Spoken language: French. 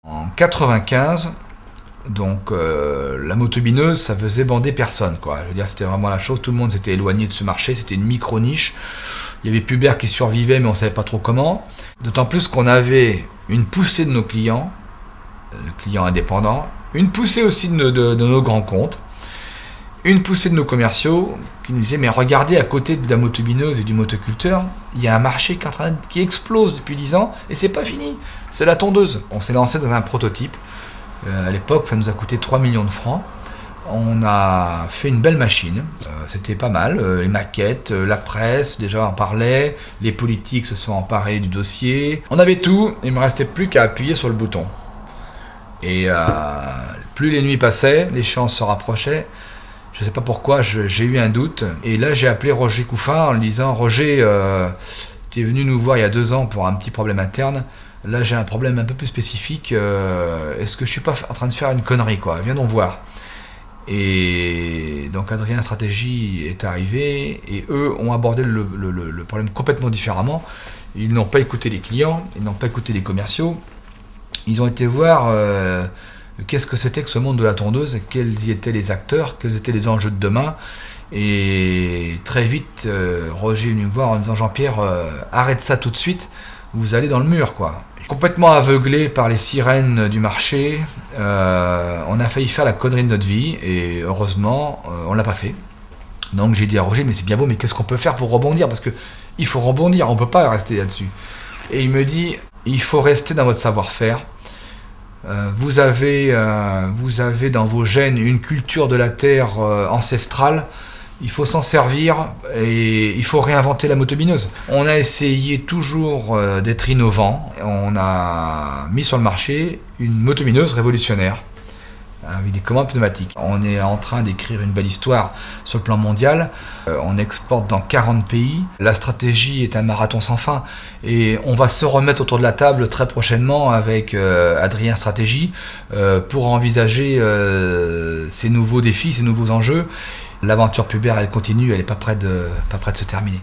En 95, donc la motobineuse, ça faisait bander personne, quoi. Je veux dire, c'était vraiment la chose. Tout le monde s'était éloigné de ce marché. C'était une micro-niche. Il y avait Pubert qui survivait, mais on ne savait pas trop comment. D'autant plus qu'on avait une poussée de nos clients indépendants, une poussée aussi de nos grands comptes, une poussée de nos commerciaux qui nous disaient mais regardez, à côté de la motobineuse et du motoculteur, il y a un marché qui explose depuis 10 ans et c'est pas fini, c'est la tondeuse. On s'est lancé dans un prototype. À l'époque, ça nous a coûté 3 millions de francs. On a fait une belle machine, c'était pas mal. Les maquettes, la presse déjà en parlait, les politiques se sont emparés du dossier. On avait tout, il ne me restait plus qu'à appuyer sur le bouton. Et plus les nuits passaient, l'échéance se rapprochait. Je ne sais pas pourquoi, j'ai eu un doute. Et là, j'ai appelé Roger Couffin en lui disant « Roger, tu es venu nous voir il y a 2 ans pour un petit problème interne. Là, j'ai un problème un peu plus spécifique. Est-ce que je ne suis pas en train de faire une connerie, quoi? Viens donc voir. » Et donc Adrien Stratégie est arrivé et eux ont abordé le problème complètement différemment. Ils n'ont pas écouté les clients, ils n'ont pas écouté les commerciaux. Ils ont été voir qu'est-ce que c'était que ce monde de la tondeuse, quels y étaient les acteurs, quels étaient les enjeux de demain. Et très vite, Roger est venu me voir en me disant « Jean-Pierre, arrête ça tout de suite, vous allez dans le mur, quoi ». Complètement aveuglé par les sirènes du marché, on a failli faire la connerie de notre vie et heureusement, on ne l'a pas fait. Donc j'ai dit à Roger « Mais c'est bien beau, mais qu'est-ce qu'on peut faire pour rebondir ? Parce qu'il faut rebondir, on ne peut pas rester là-dessus. » Et il me dit « Il faut rester dans votre savoir-faire. Vous avez dans vos gènes une culture de la terre ancestrale. Il faut s'en servir et il faut réinventer la motobineuse. » On a essayé toujours d'être innovant. On a mis sur le marché une motobineuse révolutionnaire avec des commandes pneumatiques. On est en train d'écrire une belle histoire sur le plan mondial. On exporte dans 40 pays. La stratégie est un marathon sans fin. Et on va se remettre autour de la table très prochainement avec Adrien Stratégie pour envisager ces nouveaux défis, ces nouveaux enjeux. L'aventure Pubert, elle continue, elle n'est pas près de se terminer.